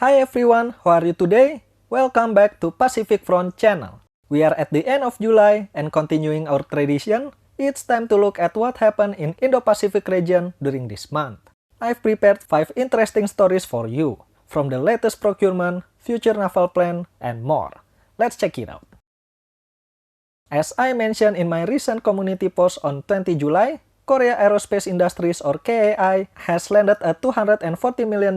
Hi everyone, how are you today? Welcome back to Pacific Front channel. We are at the end of July and continuing our tradition, it's time to look at what happened in Indo-Pacific region during this month. I've prepared 5 interesting stories for you, from the latest procurement, future naval plan, and more. Let's check it out. As I mentioned in my recent community post on 20 July, Korea Aerospace Industries or KAI has landed a $240 million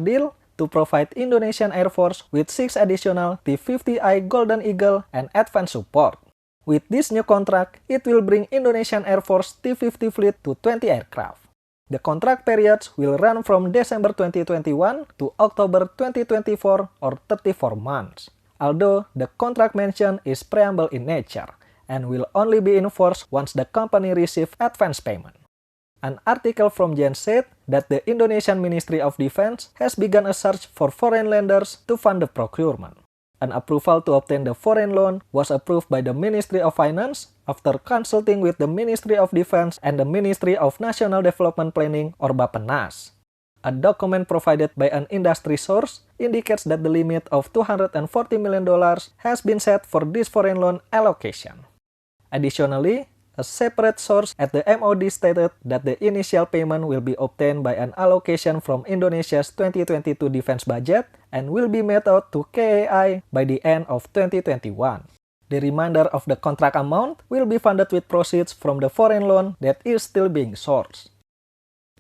deal to provide Indonesian Air Force with 6 additional T-50I Golden Eagle and advanced support. With this new contract, it will bring Indonesian Air Force T-50 fleet to 20 aircraft. The contract periods will run from December 2021 to October 2024 or 34 months. Although the contract mentioned is preamble in nature and will only be enforced once the company receives advance payment. An article from Gen said that the Indonesian Ministry of Defense has begun a search for foreign lenders to fund the procurement. An approval to obtain the foreign loan was approved by the Ministry of Finance after consulting with the Ministry of Defense and the Ministry of National Development Planning or Bappenas. A document provided by an industry source indicates that the limit of $240 million has been set for this foreign loan allocation. Additionally, a separate source at the MOD stated that the initial payment will be obtained by an allocation from Indonesia's 2022 defense budget and will be made out to KAI by the end of 2021. The remainder of the contract amount will be funded with proceeds from the foreign loan that is still being sourced.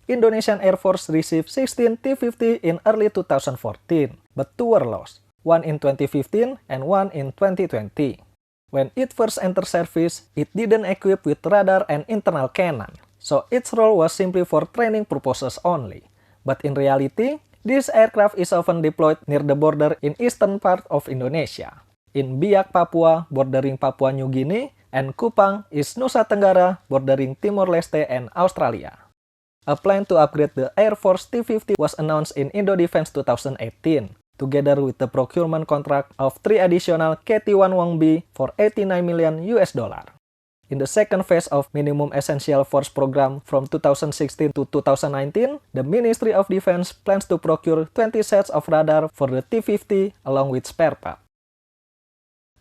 Indonesian Air Force received 16 T-50 in early 2014, but 2 were lost, one in 2015 and one in 2020. When it first entered service, it didn't equip with radar and internal cannon, so its role was simply for training purposes only. But in reality, this aircraft is often deployed near the border in eastern part of Indonesia, in Biak, Papua, bordering Papua New Guinea, and Kupang, East Nusa Tenggara, bordering Timor-Leste and Australia. A plan to upgrade the Air Force T-50 was announced in Indo-Defense 2018, together with the procurement contract of 3 additional KT-1B for $89 million. In the second phase of Minimum Essential Force program from 2016 to 2019, the Ministry of Defense plans to procure 20 sets of radar for the T-50 along with spare parts.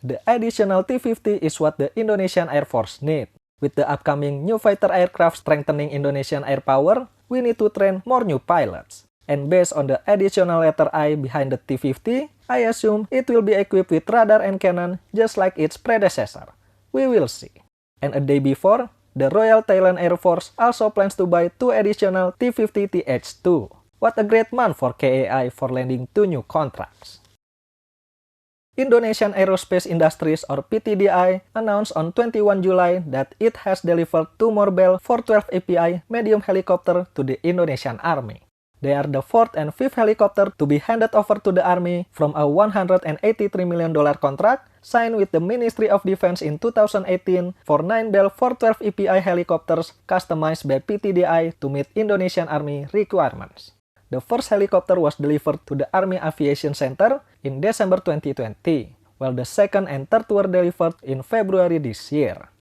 The additional T-50 is what the Indonesian Air Force needs. With the upcoming new fighter aircraft strengthening Indonesian air power, we need to train more new pilots. And based on the additional letter I behind the T-50, I assume it will be equipped with radar and cannon just like its predecessor. We will see. And a day before, the Royal Thailand Air Force also plans to buy 2 additional T-50 TH2. What a great month for KAI for landing 2 new contracts. Indonesian Aerospace Industries or PTDI announced on 21 July that it has delivered 2 more Bell 412 API medium helicopter to the Indonesian Army. They are the 4th and 5th helicopter to be handed over to the Army from a $183 million contract signed with the Ministry of Defense in 2018 for 9 Bell 412 API helicopters customized by PTDI to meet Indonesian Army requirements. The first helicopter was delivered to the Army Aviation Center in December 2020, while the second and third were delivered in February this year.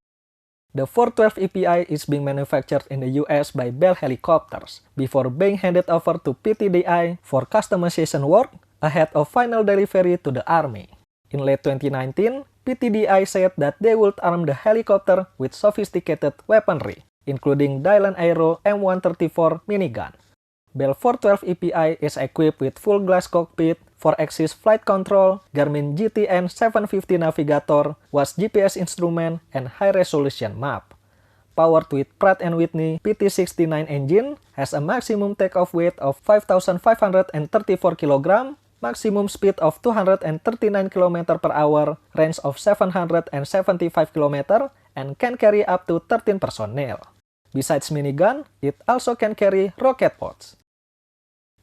The 412 API is being manufactured in the US by Bell Helicopters before being handed over to PTDI for customization work ahead of final delivery to the Army. In late 2019, PTDI said that they would arm the helicopter with sophisticated weaponry, including Dylan Aero M134 minigun. Bell 412 API is equipped with full glass cockpit, 4-axis flight control, Garmin GTN 750 navigator, WAAS GPS instrument, and high-resolution map. Powered with Pratt & Whitney PT69 engine, has a maximum takeoff weight of 5,534 kg, maximum speed of 239 km per hour, range of 775 km, and can carry up to 13 personnel. Besides minigun, it also can carry rocket pods.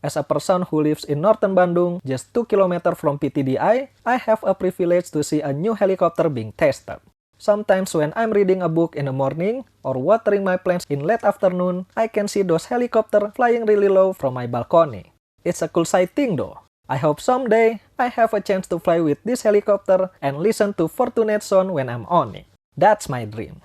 As a person who lives in northern Bandung, just 2 km from PTDI, I have a privilege to see a new helicopter being tested. Sometimes when I'm reading a book in the morning or watering my plants in late afternoon, I can see those helicopters flying really low from my balcony. It's a cool sighting though. I hope someday I have a chance to fly with this helicopter and listen to Fortunate Son when I'm on it. That's my dream.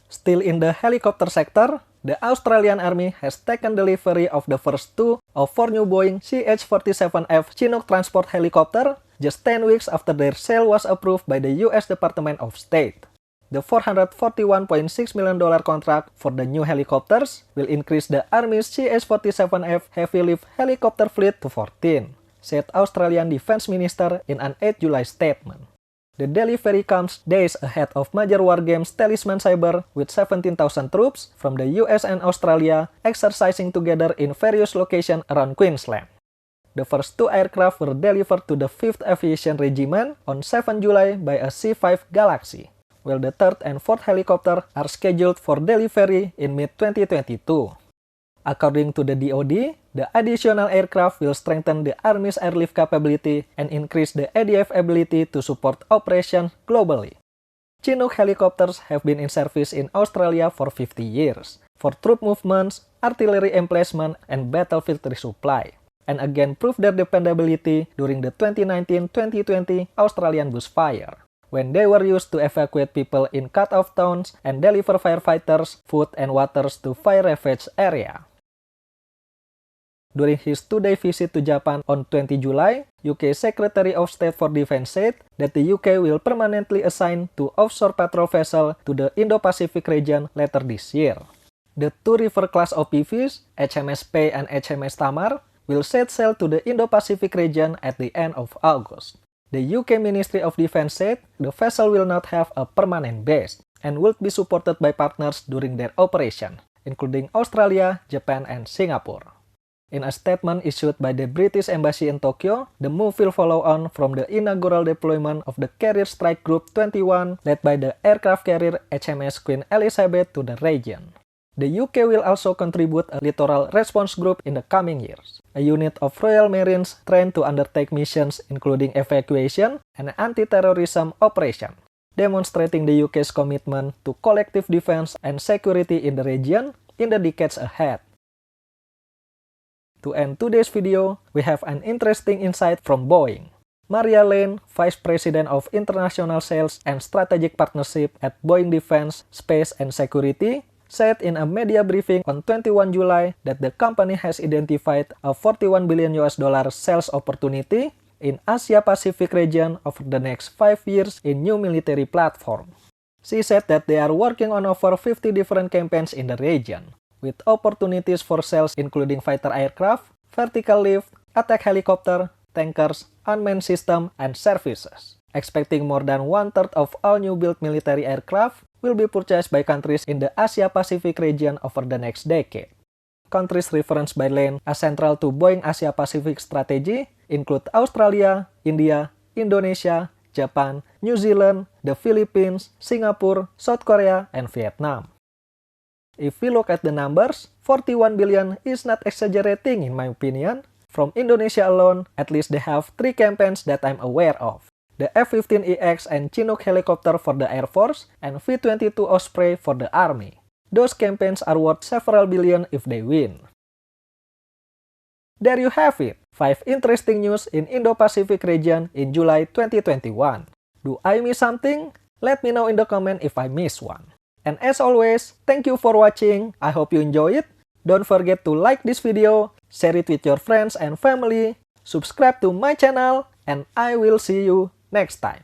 Still in the helicopter sector, the Australian Army has taken delivery of the first two of four new Boeing CH-47F Chinook transport helicopter just 10 weeks after their sale was approved by the US Department of State. The $441.6 million contract for the new helicopters will increase the Army's CH-47F heavy-lift helicopter fleet to 14, said Australian Defense Minister in an 8 July statement. The delivery comes days ahead of major war games Talisman Sabre with 17,000 troops from the US and Australia exercising together in various locations around Queensland. The first two aircraft were delivered to the 5th Aviation Regiment on 7 July by a C-5 Galaxy, while the third and fourth helicopter are scheduled for delivery in mid-2022. According to the DoD, the additional aircraft will strengthen the Army's airlift capability and increase the ADF ability to support operations globally. Chinook helicopters have been in service in Australia for 50 years, for troop movements, artillery emplacement, and battlefield resupply, and again proved their dependability during the 2019-2020 Australian bushfire, when they were used to evacuate people in cut-off towns and deliver firefighters food and waters to fire-ravaged area. During his two-day visit to Japan on 20 July, UK Secretary of State for Defense said that the UK will permanently assign two offshore patrol vessels to the Indo-Pacific region later this year. The two River-class OPVs, HMS Pei and HMS Tamar, will set sail to the Indo-Pacific region at the end of August. The UK Ministry of Defense said the vessel will not have a permanent base and will be supported by partners during their operation, including Australia, Japan, and Singapore. In a statement issued by the British Embassy in Tokyo, the move will follow on from the inaugural deployment of the Carrier Strike Group 21 led by the aircraft carrier HMS Queen Elizabeth to the region. The UK will also contribute a littoral response group in the coming years, a unit of Royal Marines trained to undertake missions including evacuation and anti-terrorism operation, demonstrating the UK's commitment to collective defense and security in the region in the decades ahead. To end today's video, we have an interesting insight from Boeing. Maria Lane, Vice President of International Sales and Strategic Partnership at Boeing Defense, Space and Security, said in a media briefing on 21 July that the company has identified a $41 billion sales opportunity in Asia-Pacific region over the next 5 years in new military platform. She said that they are working on over 50 different campaigns in the region, with opportunities for sales including fighter aircraft, vertical lift, attack helicopter, tankers, unmanned system, and services. Expecting more than one-third of all new-built military aircraft will be purchased by countries in the Asia-Pacific region over the next decade. Countries referenced by Lane as central to Boeing Asia-Pacific strategy include Australia, India, Indonesia, Japan, New Zealand, the Philippines, Singapore, South Korea, and Vietnam. If we look at the numbers, 41 billion is not exaggerating in my opinion. From Indonesia alone, at least they have 3 campaigns that I'm aware of. The F-15EX and Chinook helicopter for the Air Force, and V-22 Osprey for the Army. Those campaigns are worth several billion if they win. There you have it, 5 interesting news in Indo-Pacific region in July 2021. Do I miss something? Let me know in the comment if I miss one. And as always, thank you for watching. I hope you enjoy it. Don't forget to like this video, share it with your friends and family, subscribe to my channel, and I will see you next time.